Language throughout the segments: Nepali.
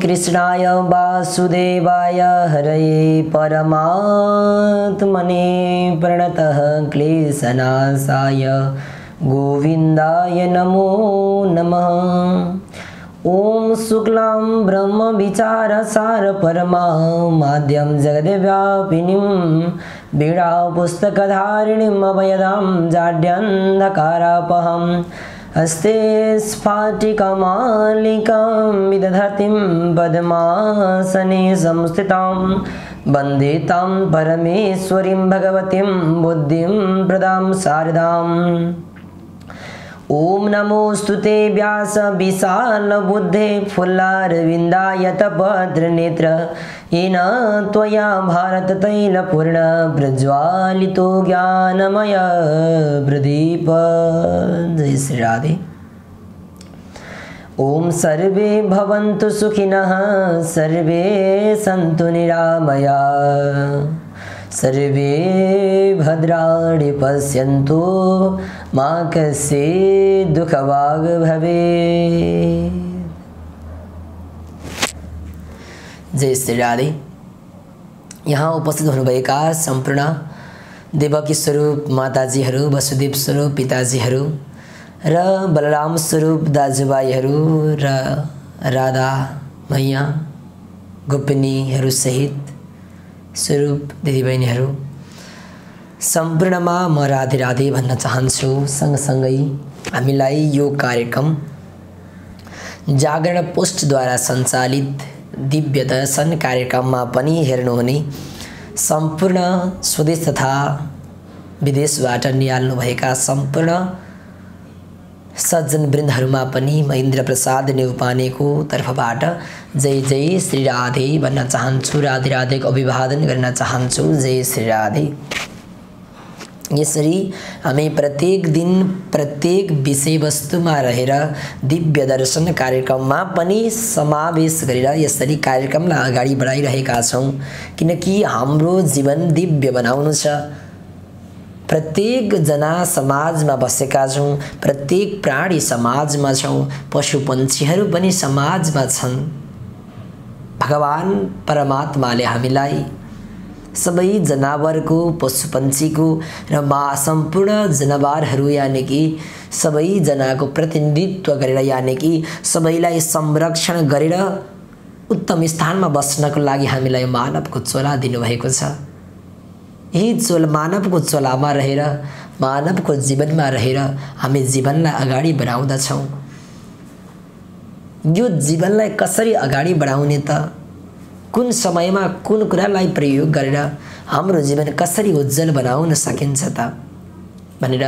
कृष्णाय वासुदेवाय हरये परमात्मने प्रणतः क्लेशनाशाय गोविन्दाय नमो नमः। ओम शुक्लां ब्रह्म विचारसार परमा माध्यम जगद्व्यापिनीं वीणा पुस्तकधारिणीं अभयदां जाड्यान्धकारापहं हस्ते स्फाटिकमालिकां विदधतीं पद्मासने संस्थितां वन्दे तां परमेश्वरीं भगवतीं बुद्धिं प्रदां शारदाम्। ओम नमोस्तुते व्यास विशाल बुद्धे फुल्लारविन्दायतपत्र नेत्र येन त्वया भारत तैलपूर्ण प्रज्वालितो ज्ञानमय प्रदीप। जय श्री राधे। ओम सर्वे भवन्तु सुखिनः सर्वे सन्तु निरामयाः सर्वे भद्राणि पश्यन्तु मा कश्चित् दुःखभाग् भवेत्। जय श्री राधे। यहाँ उपस्थित हुनुभएका सम्पूर्ण देवकी स्वरूप माताजीहरू, वसुदेव स्वरूप पिताजीहरू र बलराम स्वरूप दाजुभाइहरू र राधा मैया गोपिनीहरू सहित स्वरूप दिदीबहिनीहरू सम्पूर्णमा म राधे राधे भन्न चाहन्छु। सँगसँगै हामीलाई यो कार्यक्रम जागरण पोस्टद्वारा सञ्चालित दिव्य दर्शन कार्यक्रममा पनि हेर्नुहुने सम्पूर्ण स्वदेश तथा विदेशबाट निहाल्नुभएका सम्पूर्ण सज्जन वृन्दहरूमा पनि म इन्द्र प्रसाद नेउपानेको तर्फबाट जय जय श्री राधे भन्न चाहन्छु। राधे राधेको अभिवादन गर्न चाहन्छु। जय श्री राधे। यसरी हामी प्रत्येक दिन प्रत्येक विषयवस्तुमा रहेर दिव्य दर्शन कार्यक्रममा पनि समावेश गरेर यसरी कार्यक्रमलाई अगाडि बढाइरहेका छौँ, किनकि हाम्रो जीवन दिव्य बनाउनु छ। प्रत्येक जना समाजमा बसेका छौँ, प्रत्येक प्राणी समाजमा छौँ, पशु पन्छीहरू पनि समाजमा छन्। भगवान परमात्माले हामीलाई सबै जनावरको, पशु पन्छीको र सम्पूर्ण जनावरहरू यानि कि सबैजनाको प्रतिनिधित्व गरेर यानि कि सबैलाई संरक्षण गरेर उत्तम स्थानमा बस्नको लागि हामीलाई मानवको चोला दिनुभएको छ। यही मानवको चोलामा रहेर मानवको जीवनमा रहेर हामी जीवनलाई अगाडि बढाउँदछौँ। यो जीवनलाई कसरी अगाडि बढाउने त, कुन समयमा कुन कुरालाई प्रयोग गरेर हाम्रो जीवन कसरी उज्जवल बनाउन सकिन्छ त भनेर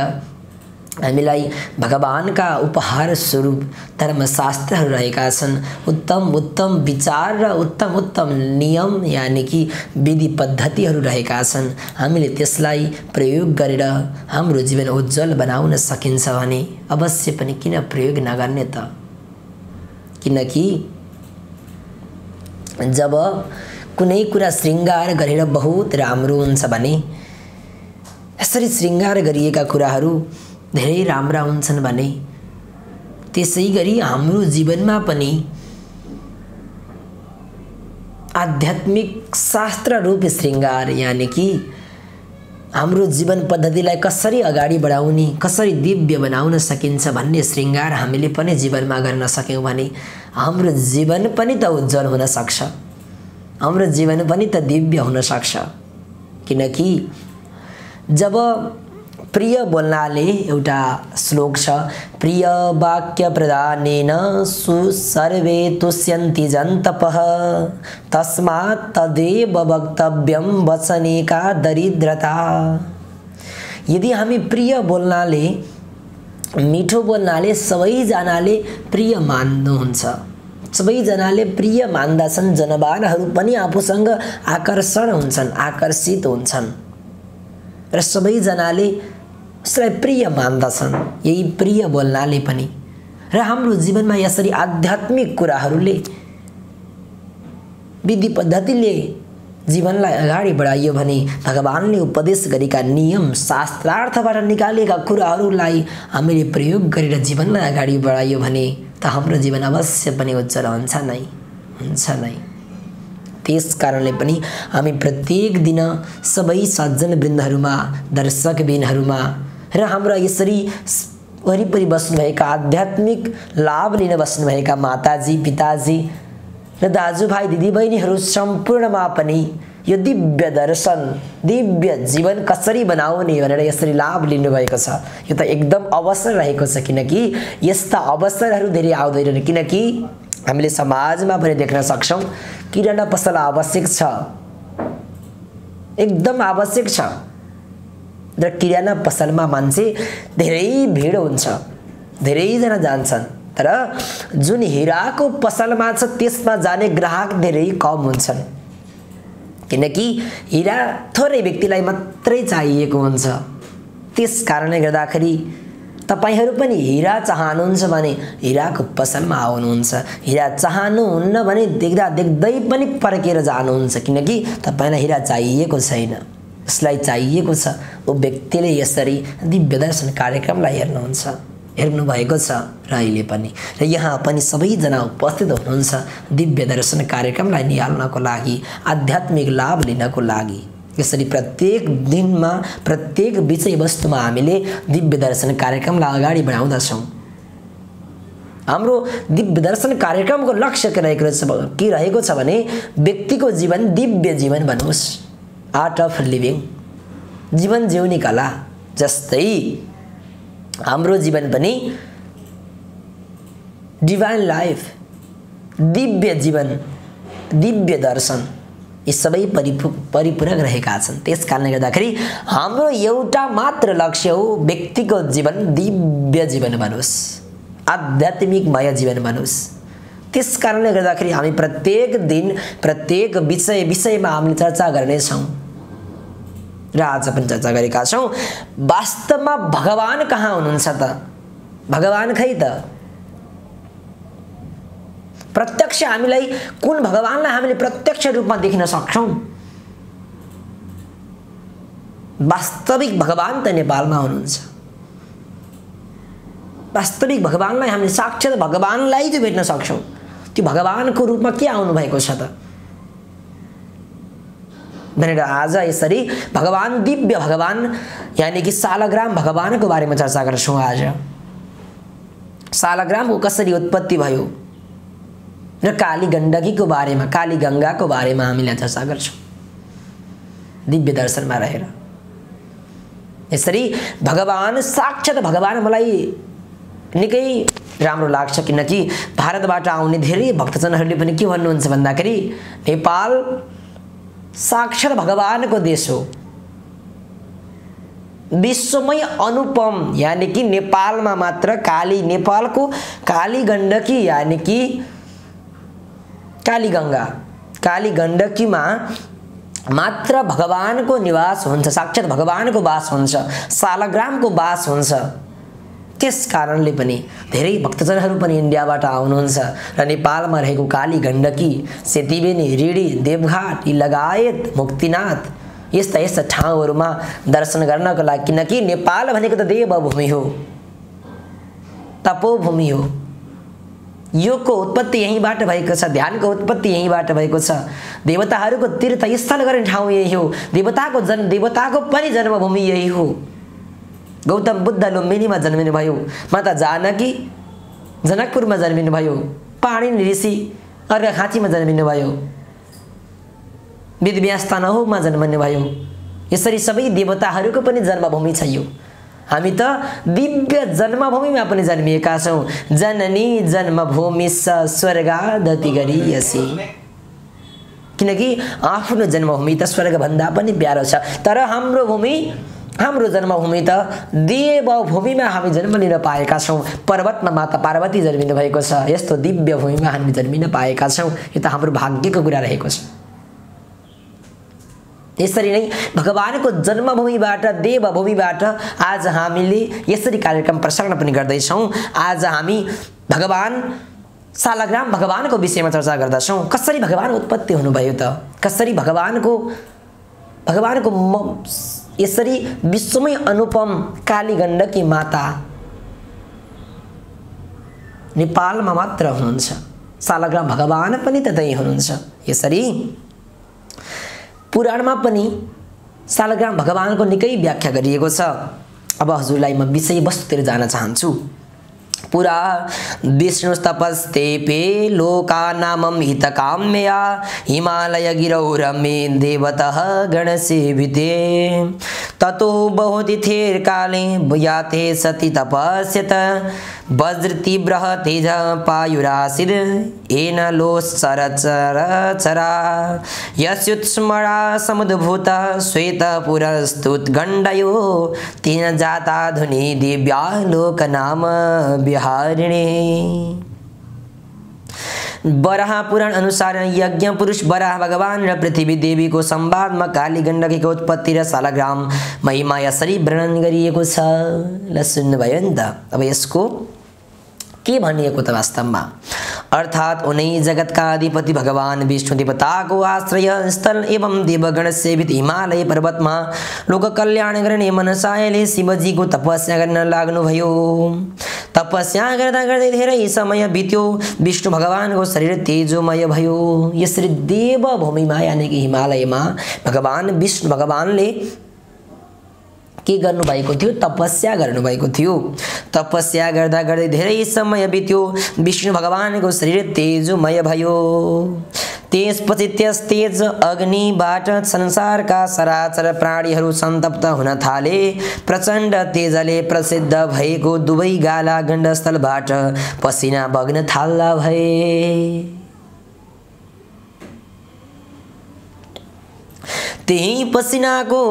हामीलाई भगवानका उपहार स्वरूप धर्मशास्त्रहरू रहेका छन्। उत्तम उत्तम विचार र उत्तम उत्तम नियम यानि कि विधि पद्धतिहरू रहेका छन्। हामीले त्यसलाई प्रयोग गरेर हाम्रो जीवन उज्जवल बनाउन सकिन्छ भने अवश्य पनि किन प्रयोग नगर्ने त। किनकि जब कुनै कुरा श्रृङ्गार गरेर बहुत राम्रो हुन्छ भने यसरी श्रृङ्गार गरिएका कुराहरू धेरै राम्रा हुन्छन् भने त्यसै गरी हाम्रो जीवनमा पनि आध्यात्मिक शास्त्र रूप श्रृङ्गार यानि कि हाम्रो जीवन पद्धतिलाई कसरी अगाडि बढाउने, कसरी दिव्य बनाउन सकिन्छ भन्ने श्रृङ्गार हामीले पनि जीवनमा गर्न सक्यौँ भने हाम्रो जीवन पनि त उज्जवल हुन सक्छ, हाम्रो जीवन पनि त दिव्य हुन सक्छ। किनकि जब प्रिय बोल्नाले एउटा श्लोक छ, प्रिय वाक्य प्रदानेन सर्वे तुष्यन्ति जन्तपः तस्मात् तदेव वक्तव्यं वचने का दरिद्रता। यदि हामी प्रिय बोल्नाले, मिठो बोल्नाले सबैजनाले प्रिय मान्नुहुन्छ, सबैजनाले प्रिय मान्दछन्, जनावरहरू पनि आफूसँग आकर्षण हुन्छन्, आकर्षित हुन्छन् र सबैजनाले उसलाई प्रिय मान्दछन्। यही प्रिय बोल्नाले पनि र हाम्रो जीवनमा यसरी आध्यात्मिक कुराहरूले विधि पद्धतिले जीवनलाई अगाडि बढाइयो भने भगवानले उपदेश गरेका नियम शास्त्रार्थबाट निकालेका कुराहरूलाई हामीले प्रयोग गरेर जीवनलाई अगाडि बढाइयो भने त हाम्रो जीवन अवश्य पनि उज्जवल हुन्छ नै। हुन्छ नै। त्यस कारणले पनि हामी प्रत्येक दिन सबै सज्जनवृन्दहरूमा, दर्शकबिनहरूमा र हाम्रा यसरी वरिपरि बस्नुभएका आध्यात्मिक लाभ लिन बस्नुभएका माताजी, पिताजी र दाजुभाइ, दिदीबहिनीहरू सम्पूर्णमा पनि यो दिव्य दर्शन, दिव्य जीवन कसरी बनाउने भनेर यसरी लाभ लिनुभएको छ। यो त एकदम अवसर रहेको छ, किनकि यस्ता अवसरहरू धेरै आउँदैनन्। किनकि हामीले समाजमा पनि देख्न सक्छौँ किराना पसल आवश्यक छ, एकदम आवश्यक छ, र किराना पसलमा मान्छे धेरै भिड हुन्छ, धेरैजना जान्छन्, तर जुन हिराको पसलमा छ त्यसमा जाने ग्राहक धेरै कम हुन्छन्। किनकि हिरा थोरै व्यक्तिलाई मात्रै चाहिएको हुन्छ। त्यस कारणले गर्दाखेरि तपाईहरू पनि हिरा चाहनुहुन्छ भने हिराको पसलमा आउनुहुन्छ, हिरा चाहनुहुन्न भने देख्दा देख्दै पनि फर्केर जानुहुन्छ, किनकि तपाईलाई हिरा चाहिएको छैन, उसलाई चाहिएको छ। ऊ व्यक्तिले यसरी दिव्य दर्शन कार्यक्रमलाई हेर्नुभएको छ र अहिले पनि, र यहाँ पनि सबैजना उपस्थित हुनुहुन्छ दिव्य दर्शन कार्यक्रमलाई निहाल्नको लागि, आध्यात्मिक लाभ लिनको लागि। यसरी प्रत्येक दिनमा प्रत्येक विषयवस्तुमा हामीले दिव्य दर्शन कार्यक्रमलाई अगाडि बढाउँदछौँ। हाम्रो दिव्य दर्शन कार्यक्रमको लक्ष्य के रहेको छ भने व्यक्तिको जीवन दिव्य जीवन बनोस्, आर्ट अफ लिभिङ, जीवन जिउने कला। जस्तै हाम्रो जीवन पनि डिभाइन लाइफ, दिव्य जीवन, दिव्य दर्शन, यी सबै परिपूरक रहेका छन्। त्यस कारणले गर्दाखेरि हाम्रो एउटा मात्र लक्ष्य हो व्यक्तिको जीवन दिव्य जीवन बनोस्, आध्यात्मिकमय जीवन बनोस्। त्यस कारणले गर्दाखेरि हामी प्रत्येक दिन प्रत्येक विषयमा हामीले चर्चा गर्नेछौँ र आज पनि चर्चा गरेका छौँ। वास्तवमा भगवान कहाँ हुनुहुन्छ त? भगवान खै त? प्रत्यक्ष हामीलाई कुन भगवानलाई हामीले प्रत्यक्ष रूपमा देख्न सक्छौँ? वास्तविक भगवान त नेपालमा हुनुहुन्छ। वास्तविक भगवानलाई हामीले साक्षात् भगवानलाई चाहिँ भेट्न सक्छौँ। त्यो भगवानको रूपमा के आउनु भएको छ त भनेर आज यसरी भगवान, दिव्य भगवान यानी कि सालग्राम भगवानको बारेमा चर्चा गर्छौँ। आज सालग्रामको कसरी उत्पत्ति भयो र काली गण्डकीको बारेमा, काली गङ्गाको बारेमा हामीले चर्चा गर्छौँ दिव्य दर्शनमा रहेर। यसरी भगवान, साक्षात् भगवान मलाई निकै राम्रो लाग्छ, किनकि भारतबाट आउने धेरै भक्तजनहरूले पनि के भन्नुहुन्छ भन्दाखेरि नेपाल साक्षात् भगवानको देश हो, विश्वमै अनुपम, यानी कि नेपालमा मात्र नेपालको काली गण्डकी यानी कि काली गङ्गा, काली गण्डकीमा मात्र भगवानको निवास हुन्छ, साक्षात् भगवानको वास हुन्छ, सालग्रामको वास हुन्छ। त्यस कारणले पनि धेरै भक्तजनहरू पनि इन्डियाबाट आउनुहुन्छ र नेपालमा रहेको काली गण्डकी, सेतीबेनी, रिडी, देवघाट यी लगायत मुक्तिनाथ यस्ता ठाउँहरूमा दर्शन गर्नको लागि, किनकि नेपाल भनेको त देवभूमि हो, तपोभूमि हो। योगको उत्पत्ति यहीँबाट भएको छ, ध्यानको उत्पत्ति यहीँबाट भएको छ, देवताहरूको तीर्थस्थल गर्ने ठाउँ यही हो, देवताको पनि जन्मभूमि यही हो। गौतम बुद्ध लुम्बिनीमा जन्मिनु भयो, माता जानकी जनकपुरमा जन्मिनु भयो, पाणिनि ऋषि अर्घाखाँचीमा जन्मिनु भयो, वेदव्यास तनहुमा जन्मिनु भयो। यसरी सबै देवताहरूको पनि जन्मभूमि छ यो। हामी त दिव्य जन्मभूमिमा पनि जन्मिएका छौँ। जननी जन्मभूमि स्वर्गादति गरीयसी, किनकि आफ्नो जन्मभूमि त स्वर्गभन्दा पनि प्यारो छ। तर हाम्रो जन्मभूमि त देवभूमिमा हामी जन्म लिन पाएका छौँ। पर्वतमा माता पार्वती जन्मिनु भएको छ, यस्तो दिव्य भूमिमा हामी जन्मिन पाएका छौँ। यो त हाम्रो भाग्यको कुरा रहेको छ। यसरी नै भगवानको जन्मभूमिबाट, देवभूमिबाट आज हामीले यसरी कार्यक्रम प्रसारण पनि गर्दैछौँ। आज हामी भगवान सालग्राम भगवानको विषयमा चर्चा गर्दछौँ। कसरी भगवान उत्पत्ति हुनुभयो त? कसरी भगवानको यसरी विश्वमै अनुपम काली गण्डकी माता नेपालमा मात्र हुनुहुन्छ। सालग्राम भगवान पनि त्यतै हुनुहुन्छ। यसरी पुराणमा पनि सालग्राम भगवानको निकै व्याख्या गरिएको छ। अब हजुरलाई म विषयवस्तुतिर जान चाहन्छु। पुरा विष्णुस्तपस्तेपे लोकानामं हितकाम्यया हिमालयगिरौ रमे देवतः गणसेविते ततो बहुतिथिर्काले याते सति तपस्यत वज्रतीव्रः तेज पायुरासिद् येन लोश्चरचरा यस्युत्स्मरा समुद्भूत श्वेतपुरस्तुतगण्डयो तेन जाता धुनि दिव्या लोकनाम विहारिणे। वराह पुराण अनुसार यज्ञ पुरुष वराह भगवान र पृथ्वी देवी को संवादमा काली गण्डकी को उत्पत्ति र सालग्राम महिमा यसरी वर्णन गरिएको छ। ल सुन्नुभयो नि त। अब यसको के भनिएको त वास्तवमा, अर्थात उनै जगतका अधिपति भगवान विष्णु देवताको आश्रय स्थल एवं देवगण सेवित हिमालय पर्वतमा लोक कल्याण गर्ने मनसायले शिवजीको तपस्या गर्न लाग्नुभयो। तपस्या गर्दा गर्दै धेरै समय बित्यो। विष्णु भगवानको शरीर तेजोमय भयो। यसरी देवभूमिमा यानि कि हिमालयमा भगवान विष्णु भगवानले के गर्नुभएको थियो? तपस्या गर्नुभएको थियो। तपस्या गर्दा गर्दै धेरै समय बित्यो। विष्णु भगवानको शरीर तेजोमय भयो। त्यसपछि त्यस तेज अग्निबाट संसारका सराचर प्राणीहरू सन्तप्त हुन थाले। प्रचण्ड तेजले प्रसिद्ध भएको दुवै गाला गण्डस्थलबाट पसिना बग्न थाल्दा भए। त्यही पसिनाको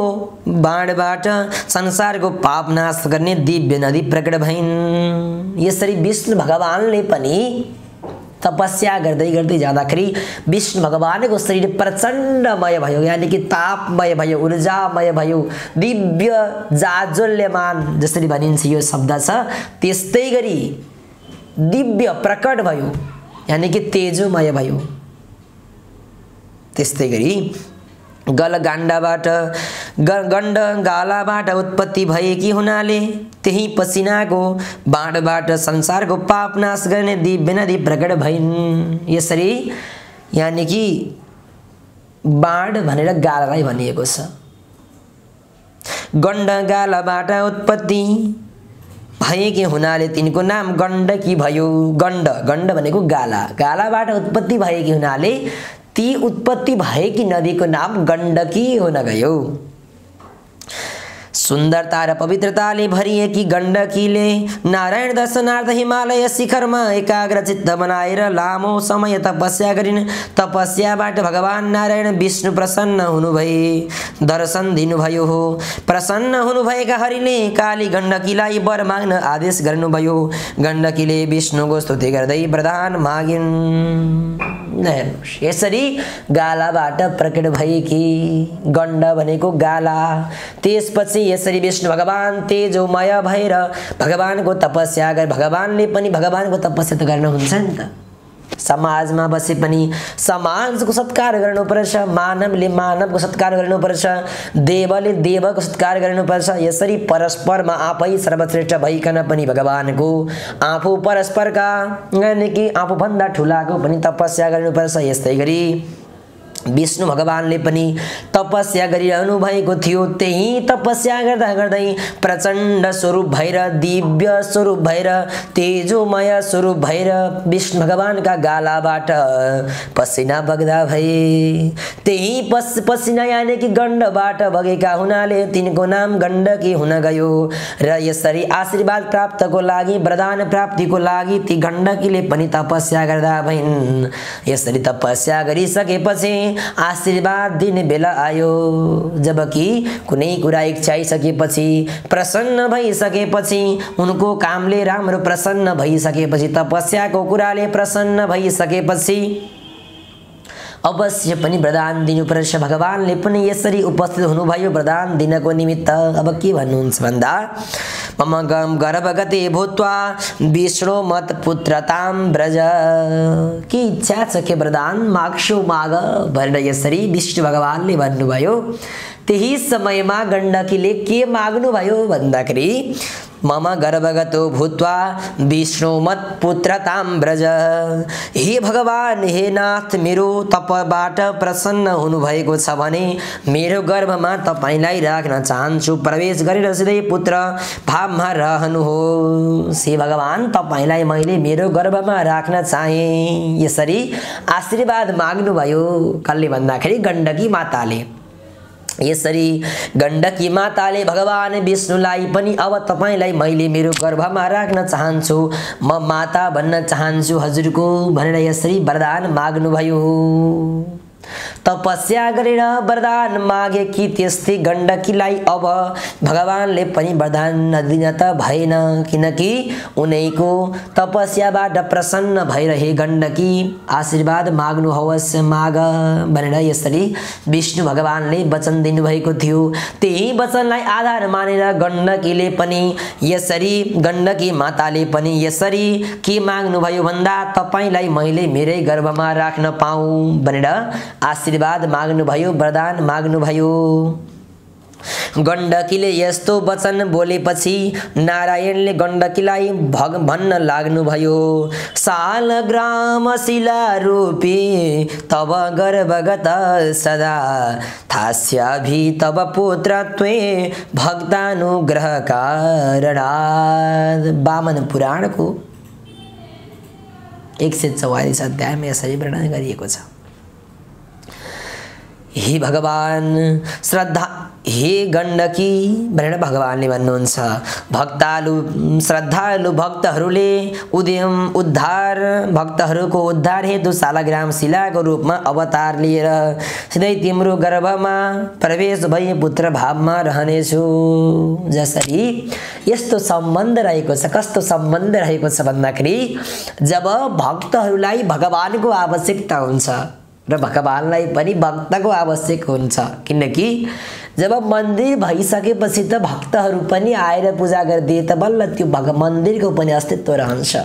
बाणबाट संसारको पाप नाश गर्ने दिव्य नदी प्रकट भइन्। यसरी विष्णु भगवानले पनि तपस्या गर्दै गर्दै जाँदाखेरि विष्णु भगवानको शरीर प्रचण्डमय भयो, यानि कि तापमय भयो, ऊर्जामय भयो, दिव्य जाज्वल्यमान जसरी भनिन्छ यो शब्द छ, त्यस्तै गरी दिव्य प्रकट भयो, यानि कि तेजोमय भयो। त्यस्तै गरी गलगाण्डबाट गण्ड गालाबाट उत्पत्ति भएकी हुनाले त्यही पसिनाको बाणबाट संसारको पाप नाश गर्ने दिव्य नदी प्रकट भइन्। यसरी यानि कि बाण भनेर गालालाई भनिएको छ। गण्ड गालाबाट उत्पत्ति भएकी हुनाले तिनको नाम गण्डकी भयो। गण्ड गण्ड भनेको गाला, गालाबाट उत्पत्ति भएकी हुनाले ती उत्पत्ति भएकी नदीको नाम गण्डकी हुन गयो। सुन्दरता र पवित्रताले भरिएकी गण्डकीले नारायण दर्शनार्थ हिमालय शिखरमा एकाग्रचित्त बनाएर लामो समय तपस्या गरिन्। तपस्याबाट भगवान नारायण विष्णु प्रसन्न हुनुभए, दर्शन दिनुभयो हो। प्रसन्न हुनुभएका हरिले काली गण्डकीलाई वर माग्न आदेश गर्नुभयो। गण्डकीले विष्णुको स्तुति गर्दै वरदान मागिन्। यसरी गालाबाट प्रकट भएकी गण्ड भनेको गाला। त्यसपछि यसरी विष्णु भगवान तेजोमय भएर भगवानको तपस्या गरे। भगवानले पनि भगवानको तपस्या त गर्न हुन्छ नि त। समाजमा बसे पनि समाजको सत्कार गर्नुपर्छ, मानवले मानवको सत्कार गर्नुपर्छ, देवले देवको सत्कार गर्नुपर्छ। यसरी परस्परमा आफै सर्वश्रेष्ठ भइकन पनि भगवानको आफू परस्परका यानि कि आफूभन्दा ठुलाको पनि तपस्या गर्नुपर्छ। यस्तै गरी विष्णु भगवानले पनि तपस्या गरिरहनु भएको थियो। त्यही तपस्या गर्दा गर्दै प्रचण्ड स्वरूप भएर, दिव्य स्वरूप भएर, तेजोमय स्वरूप भएर विष्णु भगवानका गालाबाट पसिना बग्दा भए। त्यही पसिना यानि कि गण्डबाट बगेका हुनाले तिनको नाम गण्डकी हुन गयो। र यसरी आशीर्वाद प्राप्तको लागि, वरदान प्राप्तिको लागि ती गण्डकीले पनि तपस्या गर्दा भइन्। यसरी तपस्या गरिसकेपछि आशीर्वाद दिने बेला आयो। जबकि कुनै कुरा इच्छाइसकेपछि, प्रसन्न भइसकेपछि, उनको कामले राम्रो प्रसन्न भइसकेपछि, तपस्याको कुराले प्रसन्न भइसकेपछि अवश्य पनि वरदान दिनुपर्छ। भगवानले पनि यसरी उपस्थित हुनुभयो वरदान दिनको निमित्त। अब के भन्नुहुन्छ भन्दा, मम गर्भगते भूत्वा विष्णु मत पुत्रतां व्रज। के इच्छा छ के वरदान माग्छौ माग भनेर यसरी विष्णु भगवानले भन्नुभयो। त्यही समयमा गण्डकीले के माग्नुभयो भन्दाखेरि मम गर्भगतो भूत्वा विष्णुमत्पुत्रतां व्रज। हे भगवान, हे नाथ, मेरो तपबाट प्रसन्न हुनुभएको छ भने मेरो गर्भमा तपाईलाई राख्न चाहन्छु। प्रवेश गरेर सिधै पुत्र भावमा रहनुहोस्। हे भगवान, तपाईलाई मैले मेरो गर्भमा राख्न चाहे। यसरी आशीर्वाद माग्नुभयो। कसले भन्दाखेरि गण्डकी माताले। यसरी गण्डकी माताले भगवान विष्णुलाई पनि अब तपाईलाई मैले मेरो गर्भमा राख्न चाहन्छु, म माता भन्न चाहन्छु हजुरको भनेर यसरी वरदान माग्नुभयो। तपस्या गरेर वरदान मागे कि त्यस्तै गण्डकीलाई अब भगवानले पनि वरदान नदिन त भएन, किनकि उनैको तपस्याबाट प्रसन्न भएर हे गण्डकी आशीर्वाद माग्नुहोस्, माग भनेर यसरी विष्णु भगवानले वचन दिनुभएको थियो। त्यही वचनलाई आधार मानेर गण्डकीले पनि यसरी गण्डकी माताले पनि यसरी के माग्नुभयो भन्दा तपाईलाई मैले मेरै गर्भमा राख्न पाऊँ भनेर आशीर्वाद माग्नुभयो, वरदान माग्नुभयो। गण्डकीले यस्तो वचन बोलेपछि नारायणले गण्डकीलाई भन्न लाग्नुभयो, सालग्राम शिला रूपी तब गर्भगत सदा थास्याभि तब पुत्रत्वे भक्तानुग्रह कारणात्। वामन पुराणको 144 अध्यायमा यसरी वर्णन गरिएको छ। हे भगवान, हे गण्डकी भनेर भगवानले भन्नुहुन्छ, श्रद्धालु भक्तहरूले भक्तहरूको उद्धार हेतु सालग्राम शिलाको रूपमा अवतार लिएर सिधै तिम्रो गर्भमा प्रवेश भई पुत्र भावमा रहनेछु। जसरी यस्तो सम्बन्ध रहेको छ। कस्तो सम्बन्ध रहेको छ भन्दाखेरि जब भक्तहरूलाई भगवानको आवश्यकता हुन्छ र भगवानलाई पनि भक्तको आवश्यक हुन्छ, किनकि जब मन्दिर भइसकेपछि त भक्तहरू पनि आएर पूजा गरिदिए त बल्ल त्यो मन्दिरको पनि अस्तित्व रहन्छ।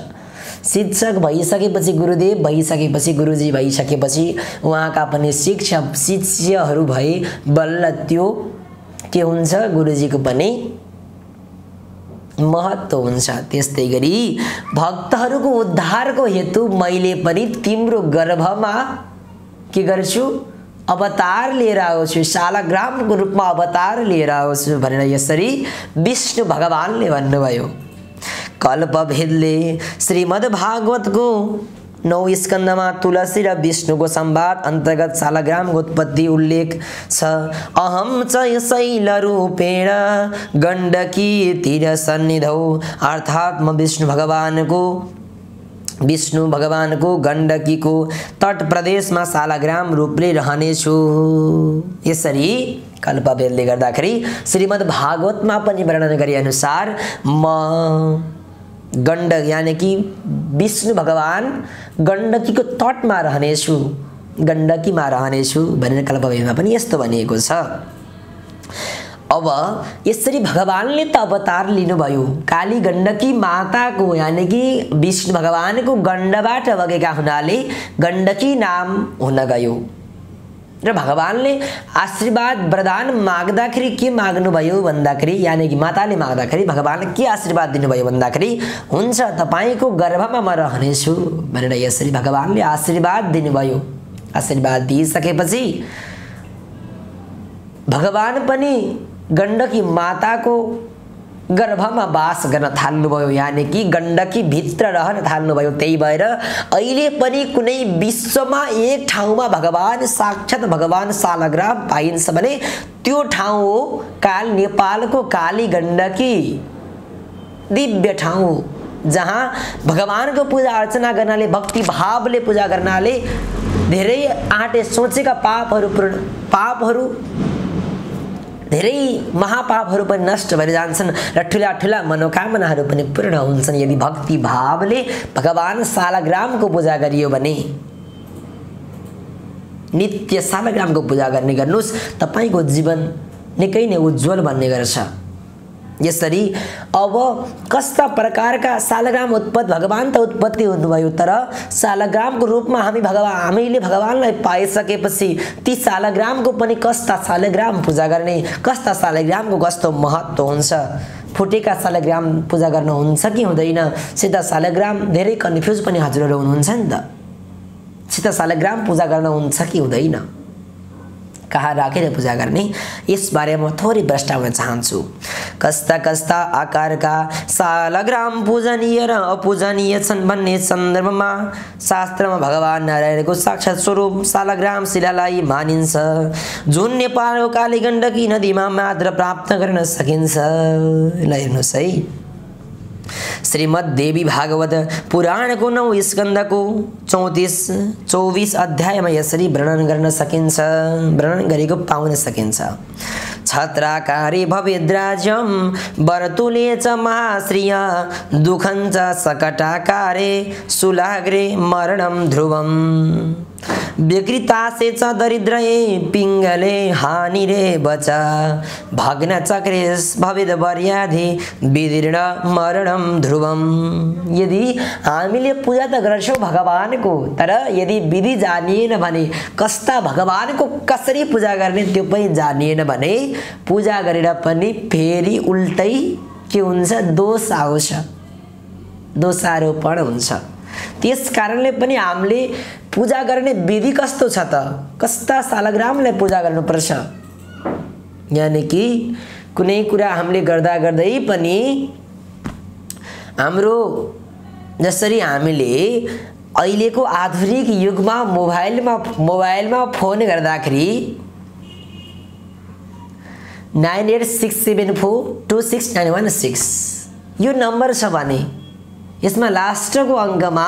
शिक्षक भइसकेपछि, गुरुदेव भइसकेपछि, गुरुजी भइसकेपछि उहाँका पनि शिष्यहरू भए बल्ल त्यो के हुन्छ, गुरुजीको पनि महत्त्व हुन्छ। त्यस्तै गरी भक्तहरूको उद्धारको हेतु मैले पनि तिम्रो गर्भमा के गर्छु, अवतार लिएर आउँछु, शालग्रामको रूपमा अवतार लिएर आउँछु भनेर यसरी विष्णु भगवानले भन्नुभयो। कल्पभेदले श्रीमद् भागवतको 9 स्कन्धमा तुलसी र विष्णुको संवाद अन्तर्गत शालग्रामको उत्पत्ति उल्लेख छ। अहम च शैलरूपेण गण्डकी तीर सन्निधौ, अर्थात् म विष्णु भगवानको गण्डकीको तट प्रदेशमा शालग्राम रूपले रहनेछु। यसरी कल्पभेदले गर्दाखेरि श्रीमद् भागवतमा पनि वर्णन गरे अनुसार म यानी कि विष्णु भगवान गण्डकीको तटमा रहनेछु, गण्डकीमा रहनेछु भनेर कल्पभेदमा पनि यस्तो भनिएको छ। अब यसरी भगवानले त अवतार लिनुभयो, काली गण्डकी माताको यानी कि विष्णु भगवानको गण्डबाट बगेका हुनाले गण्डकी नाम हुन गयो। र भगवानले आशीर्वाद वरदान माग्दाखेरि के माग्नुभयो भन्दाखेरि यानी कि माताले माग्दाखेरि भगवानले के आशीर्वाद दिनुभयो भन्दाखेरि हुन्छ तपाईको गर्भमा म रहनेछु भनेर यसरी भगवानले आशीर्वाद दिनुभयो। आशीर्वाद दिइसकेपछि भगवान पनि गण्डकी माताको गर्भमा वास गर्न थाल्नुभयो, यानी कि गण्डकी भित्र रहन थाल्नुभयो। त्यही भएर अहिले पनि कुनै विश्वमा एक ठाउँमा भगवान साक्षात भगवान शालग्राम पाइन्छ भने त्यो ठाउँ हो नेपालको काली गण्डकी दिव्य ठाउँ हो, जहाँ भगवानको पूजा अर्चना गर्नाले भक्ति भावले पूजा गर्नाले धेरै आँटे सोचेका पापहरू धेरै महापापहरू पनि नष्ट भएर जान्छन् र ठुला ठुला मनोकामनाहरू पनि पूर्ण हुन्छन् यदि भक्ति भावले भगवान शालग्रामको पूजा गरियो भने। नित्य शालग्रामको पूजा गर्नुहोस्, तपाईको जीवन निकै नै उज्जवल बन्ने गर्छ। यसरी अब कस्ता प्रकारका सालग्राम उत्पत्ति भगवान त उत्पत्ति हुनुभयो, तर सालग्रामको रूपमा हामीले भगवानलाई पाइसकेपछि ती सालग्रामको पनि कस्ता सालग्राम पूजा गर्ने, कस्ता सालग्रामको कस्तो महत्त्व हुन्छ, फुटेका सालग्राम पूजा गर्न हुन्छ कि हुँदैन, सिधा सालग्राम धेरै कन्फ्युज पनि हजुरहरू हुनुहुन्छ नि त, सिधा सालग्राम पूजा गर्न हुन्छ कि हुँदैन, कहाँ राखेर पूजा गर्ने, यस बारेमा म थोरै प्रस्तावना चाहन्छु। कस्ता कस्ता आकारका सालग्राम पूजनीय र अपूजनीय छन् भन्ने सन्दर्भमा शास्त्रमा भगवान नारायणको साक्षात स्वरूप सालग्राम शिलालाई मानिन्छ, जुन नेपालको कालीगण्डकी नदीमा मात्र प्राप्त गर्न सकिन्छ। ल हेर्नुहोस् है, श्रीमद् देवी भागवत पुराणको 9 स्कन्धको 24 अध्यायमा यसरी वर्णन गर्न सकिन्छ, वर्णन गरेको पाउन सकिन्छ। छत्राकारे भवेद्राज्यं वर्तुले च महाश्रिय दुःखं च सकटाकारे शूलाग्रे मरणं ध्रुवम् विकृतासे च दरिद्रये पिङ्गले हानिरे बच भग्नचक्रे भवेद वर्याधि विदीर्ण मरणं ध्रुवम्। यदि हामीले पूजा त गर्छौँ भगवानको, तर यदि विधि जानिएन भने, कस्ता भगवानको कसरी पूजा गर्ने त्यो पनि जानिएन भने पूजा गरेर पनि फेरि उल्टै के हुन्छ, दोष आउँछ, दोषारोपण हुन्छ। त्यस कारणले पनि हामीले पूजा गर्ने विधि कस्तो छ त, कस्ता सालग्रामलाई पूजा गर्नुपर्छ, यानि कि कुनै कुरा हामीले गर्दा गर्दै पनि हाम्रो जसरी हामीले अहिलेको आधुनिक युगमा मोबाइलमा फोन गर्दाखेरि 9867426916 यो नम्बर छ भने यसमा लास्टको अङ्कमा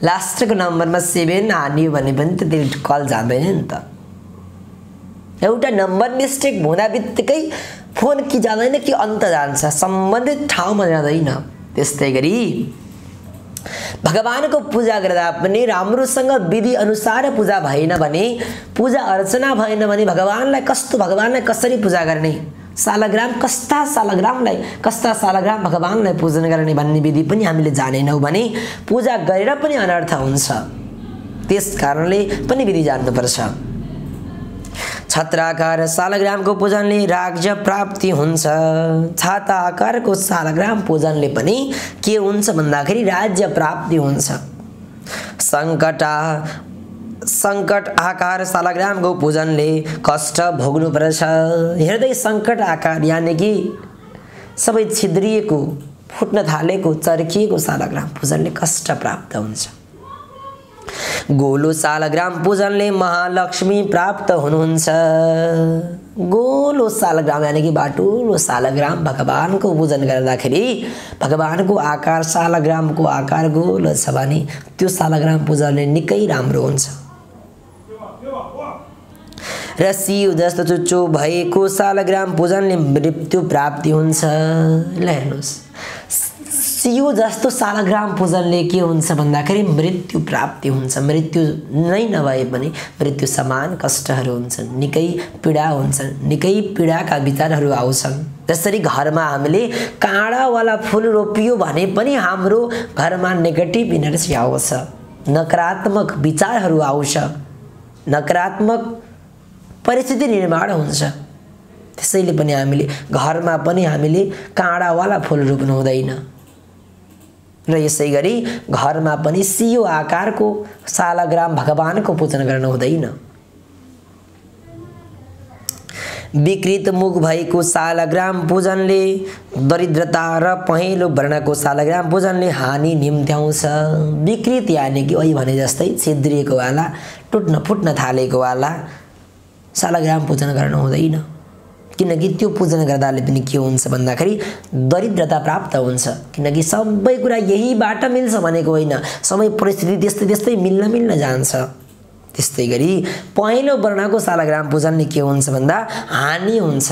लास्टको नम्बरमा 7 हान्यो भने पनि त त्यो कल जाँदैन नि त। एउटा नम्बर मिस्टेक हुँदा बित्तिकै फोन कि जाँदैन कि अन्त जान्छ, सम्बन्धित ठाउँमा जाँदैन। त्यस्तै गरी भगवानको पूजा गर्दा पनि राम्रोसँग विधि अनुसार पूजा भएन भने, पूजा अर्चना भएन भने भगवानलाई कसरी पूजा गर्ने, कस्ता सालग्राम भगवानलाई पूजन गर्ने भन्ने विधि पनि हामीले जानेनौँ भने पूजा गरेर पनि अनर्थ हुन्छ। त्यस कारणले पनि विधि जान्नुपर्छ। छत्राकार सालग्रामको पूजनले राज्य प्राप्ति हुन्छ। छाता आकारको सालग्राम पूजनले पनि के हुन्छ भन्दाखेरि राज्य प्राप्ति हुन्छ। संकट आकार सालग्रामको पूजनले कष्ट भोग्नुपर्छ। हेर्दै संकट आकार यानि कि सबै छिद्रिएको, फुट्न थालेको, चर्किएको सालग्राम पूजनले कष्ट प्राप्त हुन्छ। गोलो सालग्राम पूजनले महालक्ष्मी प्राप्त हुनुहुन्छ। गोलो सालग्राम यानि कि बाटुलो सालग्राम भगवानको पूजन गर्दाखेरि भगवानको आकार सालग्रामको आकार गोलो छ भने त्यो सालग्राम पूजनले निकै राम्रो हुन्छ। र सियो जस्तो चुच्चो भएको सालग्राम पूजनले मृत्यु प्राप्ति हुन्छ। ल हेर्नुहोस्, सियो जस्तो सालग्राम पूजनले के हुन्छ भन्दाखेरि मृत्यु प्राप्ति हुन्छ। मृत्यु नै नभए पनि मृत्यु समान कष्टहरू हुन्छन्, निकै पीडा हुन्छन्, निकै पीडाका विचारहरू आउँछन्। जसरी घरमा हामीले काँडावाला फुल रोपियो भने पनि हाम्रो घरमा नेगेटिभ इनर्जी आउँछ, नकारात्मक विचारहरू आउँछ, नकारात्मक परिस्थिति निर्माण हुन्छ। त्यसैले पनि घरमा पनि हामीले काँडावाला फुल रोप्नु हुँदैन। र यसै गरी घरमा पनि सियो आकारको सालग्राम भगवानको पूजन गर्नु हुँदैन। विकृत मुख भएको सालग्राम पूजनले दरिद्रता र पहेँलो वर्णको सालग्राम पूजनले हानि निम्त्याउँछ। विकृत यानि कि अहिले भने जस्तै छिद्रिएको वाला, टुट्न फुट्न थालेको वाला सालग्राम पूजन गर्नु हुँदैन। किनकि त्यो पूजन गर्दाले पनि के हुन्छ भन्दाखेरि दरिद्रता प्राप्त हुन्छ। किनकि सबै कुरा यहीबाट मिल्छ भनेको होइन, समय परिस्थिति त्यस्तै मिल्न जान्छ। त्यस्तै गरी पहेँलो वर्णको सालग्राम पूजनले के हुन्छ भन्दा हानि हुन्छ।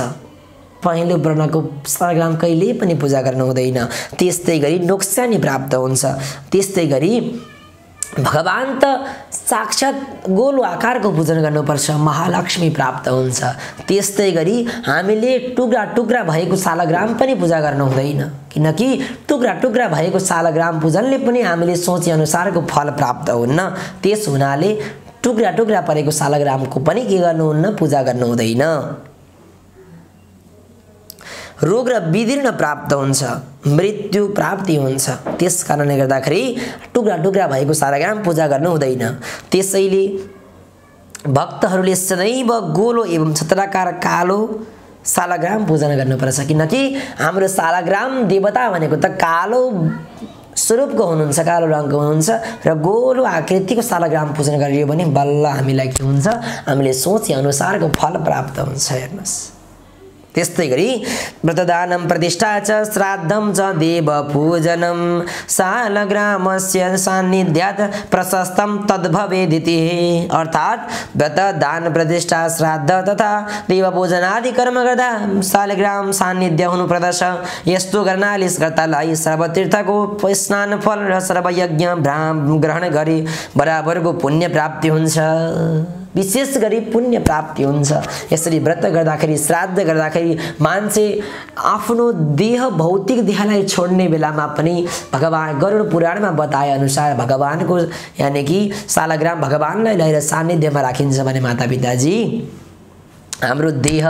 पहेँलो वर्णको सालग्राम कहिले पनि पूजा गर्नु हुँदैन। त्यस्तै गरी नोक्सानी प्राप्त हुन्छ। त्यस्तै गरी भगवान त साक्षात गोलो आकारको पूजन गर्नुपर्छ, महालक्ष्मी प्राप्त हुन्छ। त्यस्तै गरी हामीले टुक्रा टुक्रा भएको सालग्राम पनि पूजा गर्नु हुँदैन, किनकि टुक्रा टुक्रा भएको सालग्राम पूजनले पनि हामीले सोचे अनुसारको फल प्राप्त हुन्न। त्यस हुनाले टुक्रा टुक्रा परेको सालग्रामको पनि के गर्नुहुन्न, पूजा गर्नु हुँदैन। रोग र विदीर्ण प्राप्त हुन्छ, मृत्यु प्राप्ति हुन्छ। त्यस कारणले गर्दाखेरि टुक्रा टुक्रा भएको सालग्राम पूजा गर्नु हुँदैन। त्यसैले भक्तहरूले सदैव गोलो एवं छत्राकार कालो सालग्राम पूजन गर्नुपर्छ, किनकि हाम्रो सालग्राम देवता भनेको त कालो स्वरूपको हुनुहुन्छ, कालो रङको हुनुहुन्छ र गोलो आकृतिको सालग्राम पूजन गरियो भने बल्ल हामीलाई के हुन्छ, हामीले सोचे अनुसारको फल प्राप्त हुन्छ। हेर्नुहोस्, त्यस्तै गरी व्रतदानं प्रतिष्ठा च श्राद्धं च देव पूजनं सालग्रामस्य सान्निध्यात् प्रशस्तं तद्भवेदिति। अर्थात् व्रत दान प्रतिष्ठा श्राद्ध तथा देव पूजन आदि कर्म गर्दा सालग्राम सान्निध्य हुनुपर्दछ। यस्तो गर्नाले कर्तालाई सर्वतीर्थको स्नान फल र सर्वयज्ञ ग्रहण गरी बराबरको पुण्य प्राप्ति हुन्छ, विशेष गरी पुण्य प्राप्ति हुन्छ। यसरी व्रत गर्दाखेरि श्राद्ध गर्दाखेरि मान्छे आफ्नो देह भौतिक देहलाई छोड्ने बेलामा पनि भगवान गरुड पुराणमा बताए अनुसार भगवानको यानी कि सालग्राम भगवानलाई ल्याएर सान्निध्यमा राखिन्छ भने माता पिताजी हाम्रो देह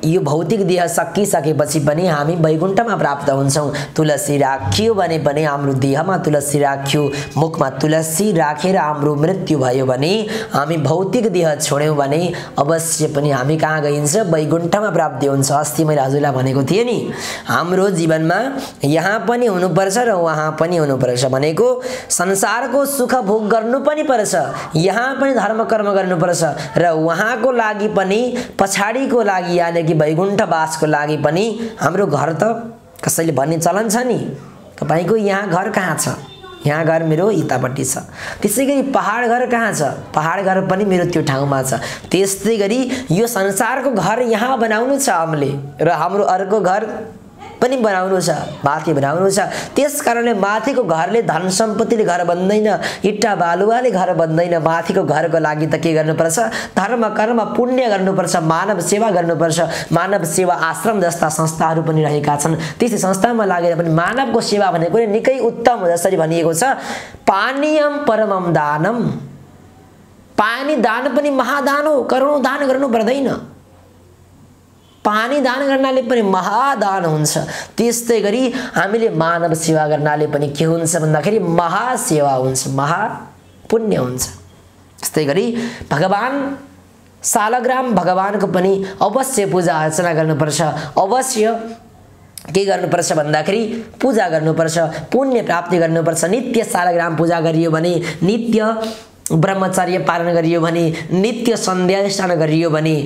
यो भौतिक देह सकिसकेपछि पनि हामी वैकुण्ठमा प्राप्त हुन्छौँ। तुलसी राखियो भने पनि हाम्रो देहमा तुलसी राख्यो, मुखमा तुलसी राखेर हाम्रो मृत्यु भयो भने हामी भौतिक देह छोड्यौँ भने अवश्य पनि हामी कहाँ गइन्छ, वैकुण्ठमा प्राप्ति हुन्छ। अस्ति मैले हजुरलाई भनेको थिएँ नि, हाम्रो जीवनमा यहाँ पनि हुनुपर्छ र वहाँ पनि हुनुपर्छ, भनेको संसारको सुख भोग गर्नु पनि पर्छ, यहाँ पनि धर्म कर्म गर्नुपर्छ र वहाँको लागि पनि पछाडिको लागि यानी कि वैकुण्ठवासको लागि पनि हाम्रो घर त कसैले भन्ने चलन छ नि, तपाईको यहाँ घर कहाँ छ, यहाँ घर मेरो यतापट्टि छ। त्यसै गरी पहाड घर कहाँ छ, पहाड घर पनि मेरो त्यो ठाउँमा छ। त्यस्तै गरी यो संसारको घर यहाँ बनाउनु छ हामीले र हाम्रो अर्को घर पनि बनाउनु छ, माथि बनाउनु छ। त्यस कारणले माथिको घरले धन सम्पत्तिले घर बन्दैन, इट्टा बालुवाले घर बन्दैन। माथिको घरको लागि त के गर्नुपर्छ, धर्म कर्म पुण्य गर्नुपर्छ, मानव सेवा गर्नुपर्छ। मानव सेवा आश्रम जस्ता संस्थाहरू पनि रहेका छन्, त्यसै संस्थामा लागेर पनि मानवको सेवा भनेको निकै उत्तम हो। जसरी भनिएको छ पानीयम परमम दानम, पानी दान पनि महादान हो, करोडौं दान गर्नु पर्दैन, पानी दान गर्नाले पनि महादान हुन्छ। त्यस्तै गरी हामीले मानव सेवा गर्नाले पनि के हुन्छ भन्दाखेरि महासेवा हुन्छ, महापुण्य हुन्छ। त्यस्तै गरी भगवान सालग्राम भगवानको पनि अवश्य पूजा अर्चना गर्नुपर्छ, अवश्य के गर्नुपर्छ भन्दाखेरि पूजा गर्नुपर्छ, पुण्य प्राप्ति गर्नुपर्छ। नित्य सालग्राम पूजा गरियो भने, नित्य ब्रह्मचर्य पालन गरियो भने, नित्य सन्ध्या स्नान गरियो भने,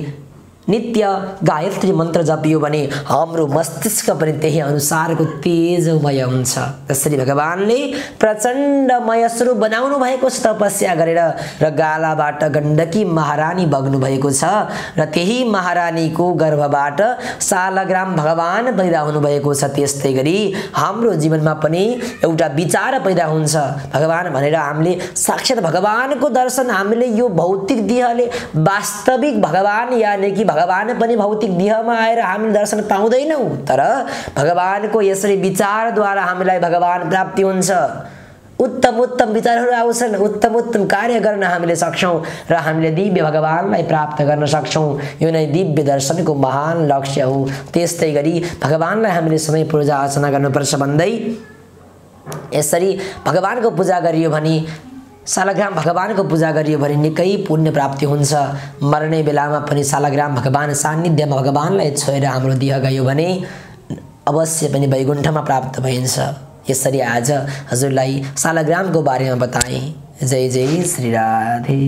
नित्य गायत्री मन्त्र जपियो भने हाम्रो मस्तिष्क पनि त्यही अनुसारको तेजमय हुन्छ। त्यसरी भगवानले प्रचण्डमय स्वरूप बनाउनु भएको छ तपस्या गरेर र गालाबाट गण्डकी महारानी बग्नु भएको छ र त्यही महारानीको गर्भबाट सालग्राम भगवान पैदा हुनु भएको छ। त्यस्तै गरी हाम्रो जीवनमा पनि एउटा विचार पैदा हुन्छ भगवान भनेर, हामीले साक्षात भगवानको दर्शन हामीले यो भौतिक देहले वास्तविक भगवान यानी कि भगवान पनि भौतिक देहमा आएर हामीले दर्शन पाउँदैनौँ, तर भगवानको यसरी विचारद्वारा हामीलाई भगवान प्राप्ति हुन्छ। उत्तम उत्तम विचारहरू आउँछन्, उत्तम उत्तम कार्य गर्न हामीले सक्छौँ र हामीले दिव्य भगवानलाई प्राप्त गर्न सक्छौँ। यो नै दिव्य दर्शनको महान लक्ष्य हो। त्यस्तै गरी भगवानलाई हामीले सधैँ पूजा अर्चना गर्नुपर्छ भन्दै यसरी भगवानको पूजा गरियो भने, सालग्राम भगवानको पूजा गरियो भने निकै पुण्य प्राप्ति हुन्छ। मर्ने बेलामा पनि सालग्राम भगवान सान्निध्यमा भगवानलाई छोएर हाम्रो देह गयो भने अवश्य पनि वैकुण्ठमा प्राप्त भइन्छ। यसरी आज हजुरलाई सालग्रामको बारेमा बताएँ। जय जय श्री राधे।